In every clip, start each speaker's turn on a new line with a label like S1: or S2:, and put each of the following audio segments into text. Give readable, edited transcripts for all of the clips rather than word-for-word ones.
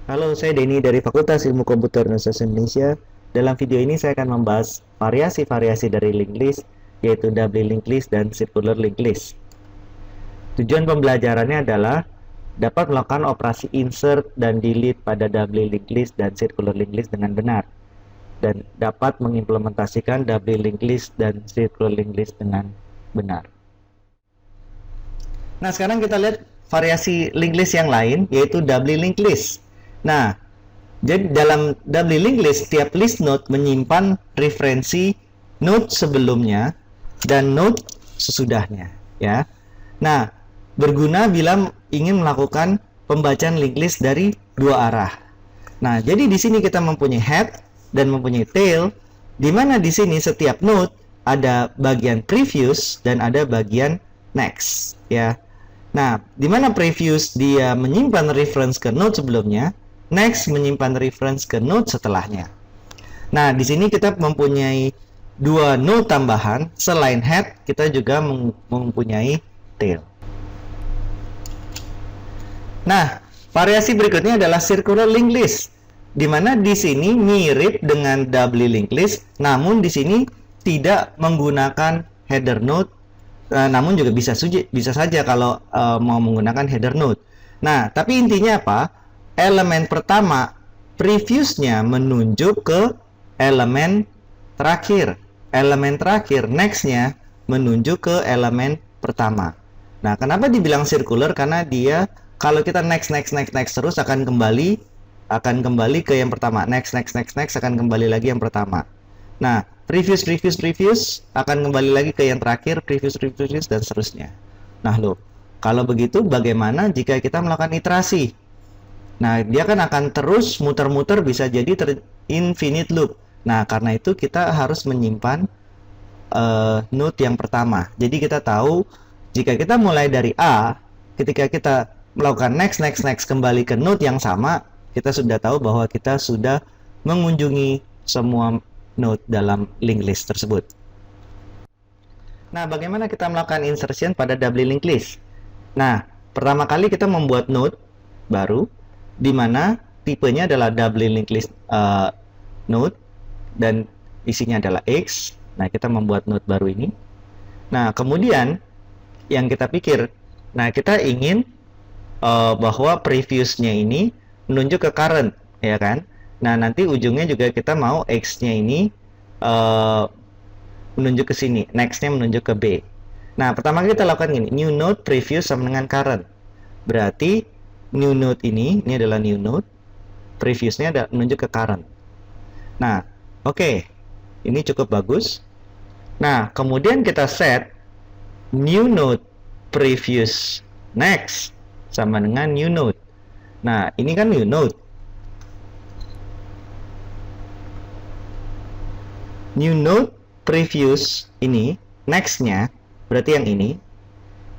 S1: Halo, saya Denny dari Fakultas Ilmu Komputer Universitas Indonesia. Dalam video ini saya akan membahas variasi-variasi dari linked list, yaitu double linked list dan circular linked list. Tujuan pembelajarannya adalah dapat melakukan operasi insert dan delete pada double linked list dan circular linked list dengan benar, dan dapat mengimplementasikan double linked list dan circular linked list dengan benar. Nah, sekarang kita lihat variasi linked list yang lain, yaitu double linked list. Nah, jadi dalam double linked list, setiap list node menyimpan referensi node sebelumnya dan node sesudahnya, ya. Nah, berguna bila ingin melakukan pembacaan linked list dari dua arah. Nah, jadi di sini kita mempunyai head dan mempunyai tail, di mana di sini setiap node ada bagian previous dan ada bagian next, ya. Nah, di mana previous dia menyimpan reference ke node sebelumnya, next menyimpan reference ke node setelahnya. Nah, di sini kita mempunyai dua node tambahan. Selain head, kita juga mempunyai tail. Nah, variasi berikutnya adalah circular linked list, di mana di sini mirip dengan double linked list, namun di sini tidak menggunakan header node. Namun juga bisa saja kalau mau menggunakan header node. Nah, tapi intinya apa? Elemen pertama previousnya menunjuk ke elemen terakhir. Elemen terakhir nextnya menunjuk ke elemen pertama. Nah, kenapa dibilang circular? Karena dia kalau kita next terus akan kembali ke yang pertama. Next akan kembali lagi yang pertama. Nah, previous akan kembali lagi ke yang terakhir, previous dan seterusnya. Nah, loh, kalau begitu bagaimana jika kita melakukan iterasi? Nah, dia kan akan terus muter-muter, bisa jadi infinite loop. Nah, karena itu kita harus menyimpan node yang pertama. Jadi kita tahu jika kita mulai dari A, ketika kita melakukan next kembali ke node yang sama, kita sudah tahu bahwa kita sudah mengunjungi semua node dalam linked list tersebut. Nah, bagaimana kita melakukan insertion pada double linked list? Nah, pertama kali kita membuat node baru, di mana tipenya adalah double linked list node, dan isinya adalah X. Nah, kita membuat node baru ini. Nah, kemudian yang kita pikir, nah kita ingin bahwa previousnya ini menunjuk ke current, ya kan? Nah, nanti ujungnya juga kita mau X-nya ini menunjuk ke sini, next-nya menunjuk ke B. Nah, pertama kita lakukan ini, new node previous sama dengan current. Berarti new node ini adalah new node, previousnya ada menunjuk ke current. Nah, oke. Ini cukup bagus. Nah, kemudian kita set new node previous next sama dengan new node. Nah, ini kan new node. New node previous ini, next-nya, berarti yang ini,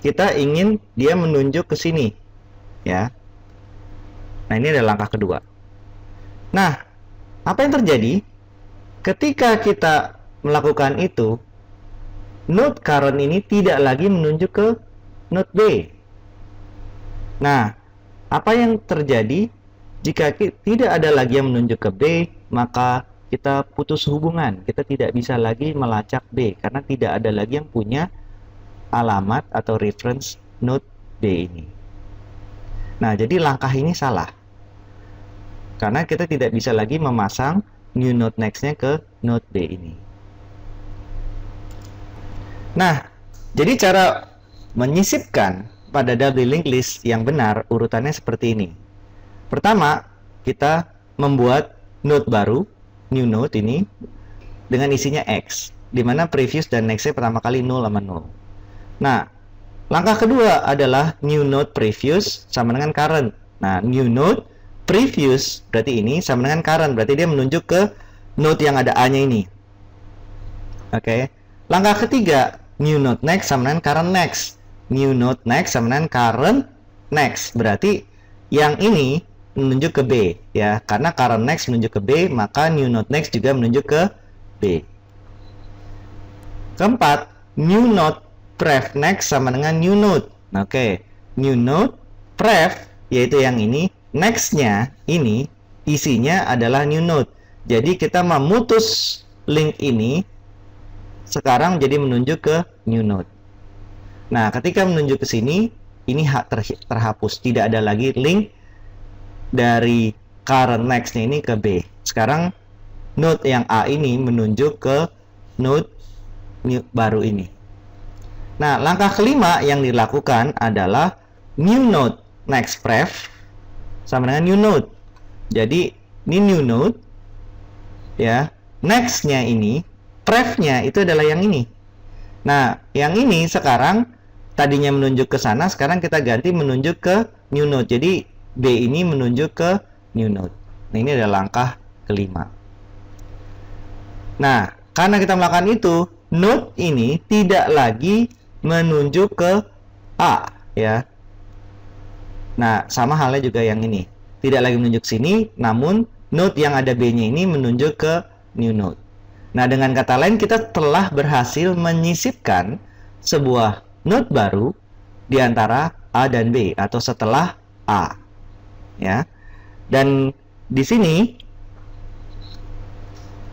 S1: kita ingin dia menunjuk ke sini, ya. Nah, ini adalah langkah kedua. Nah, apa yang terjadi? Ketika kita melakukan itu, node current ini tidak lagi menunjuk ke node B. Nah, apa yang terjadi? Jika tidak ada lagi yang menunjuk ke B, maka kita putus hubungan. Kita tidak bisa lagi melacak B, karena tidak ada lagi yang punya alamat atau reference node B ini. Nah, jadi langkah ini salah, karena kita tidak bisa lagi memasang new node next-nya ke node B ini. Nah, jadi cara menyisipkan pada double linked list yang benar urutannya seperti ini. Pertama, kita membuat node baru, new node ini, dengan isinya X, di mana previous dan next-nya pertama kali 0 sama 0. Nah, langkah kedua adalah new node previous sama dengan current. Nah, new node previous berarti ini sama dengan current, berarti dia menunjuk ke node yang ada A-nya ini. Oke. Langkah ketiga, new node next sama dengan current next. New node next sama dengan current next, berarti yang ini menunjuk ke B, ya. Karena current next menunjuk ke B, maka new node next juga menunjuk ke B. Keempat, new node pref next sama dengan new node. Oke. New node pref, yaitu yang ini, next-nya ini isinya adalah new node. Jadi kita memutus link ini sekarang jadi menunjuk ke new node. Nah, ketika menunjuk ke sini, ini terhapus, tidak ada lagi link dari current next-nya ini ke B. Sekarang node yang A ini menunjuk ke node baru ini. Nah, langkah kelima yang dilakukan adalah new node next pref sama dengan new node. Jadi ini new node ya, next-nya ini, pref-nya itu adalah yang ini. Nah, yang ini sekarang tadinya menunjuk ke sana, sekarang kita ganti menunjuk ke new node. Jadi B ini menunjuk ke new node. Nah, ini adalah langkah kelima. Nah, karena kita melakukan itu, node ini tidak lagi menunjuk ke A ya. Nah, sama halnya juga yang ini. Tidak lagi menunjuk sini, namun node yang ada B-nya ini menunjuk ke new node. Nah, dengan kata lain kita telah berhasil menyisipkan sebuah node baru di antara A dan B atau setelah A. Ya. Dan di sini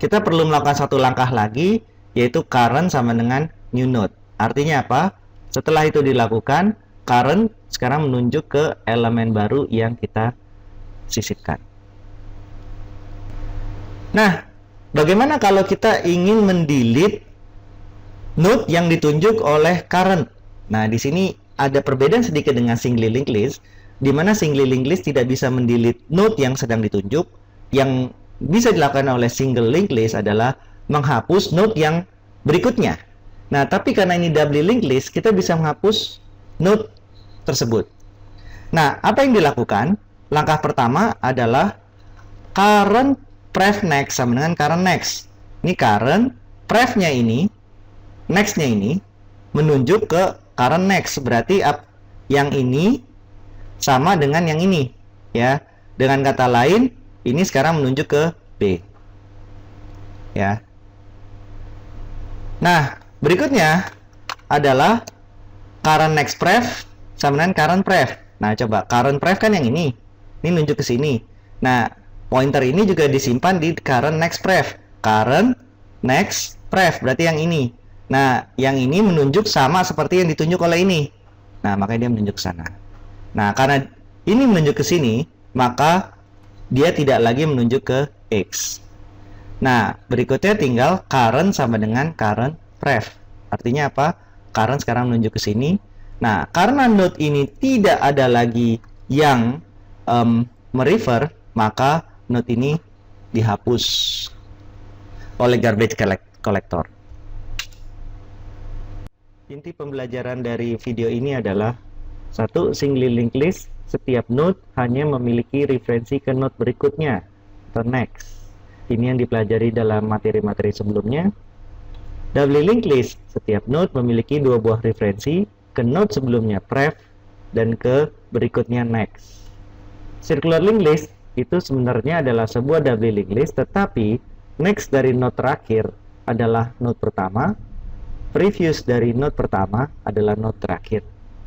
S1: kita perlu melakukan satu langkah lagi, yaitu current sama dengan new node. Artinya apa? Setelah itu dilakukan, current sekarang menunjuk ke elemen baru yang kita sisipkan. Nah, bagaimana kalau kita ingin mendelete node yang ditunjuk oleh current? Nah, di sini ada perbedaan sedikit dengan single linked list, di mana single linked list tidak bisa mendelete node yang sedang ditunjuk. Yang bisa dilakukan oleh single linked list adalah menghapus node yang berikutnya. Nah, tapi karena ini double linked list, kita bisa menghapus node tersebut. Nah, apa yang dilakukan? Langkah pertama adalah current pref next sama dengan current next. Ini current, pref-nya ini, next-nya ini menunjuk ke current next. Berarti yang ini sama dengan yang ini, ya. Dengan kata lain, ini sekarang menunjuk ke B. Ya. Nah, berikutnya adalah current next pref sama dengan current pref. Nah, coba current pref kan yang ini. Ini nunjuk ke sini. Nah, pointer ini juga disimpan di current next pref. Current next pref berarti yang ini. Nah, yang ini menunjuk sama seperti yang ditunjuk oleh ini. Nah, makanya dia menunjuk ke sana. Nah, karena ini menunjuk ke sini, maka dia tidak lagi menunjuk ke X. Nah, berikutnya tinggal current sama dengan current pref. Artinya apa? Current sekarang menunjuk ke sini. Nah, karena node ini tidak ada lagi yang merefer, maka node ini dihapus oleh garbage collector. Inti pembelajaran dari video ini adalah satu, single linked list, setiap node hanya memiliki referensi ke node berikutnya atau next. Ini yang dipelajari dalam materi-materi sebelumnya. Double linked list, setiap node memiliki dua buah referensi ke node sebelumnya pref dan ke berikutnya next. Circular linked list itu sebenarnya adalah sebuah double linked list, tetapi next dari node terakhir adalah node pertama, previous dari node pertama adalah node terakhir.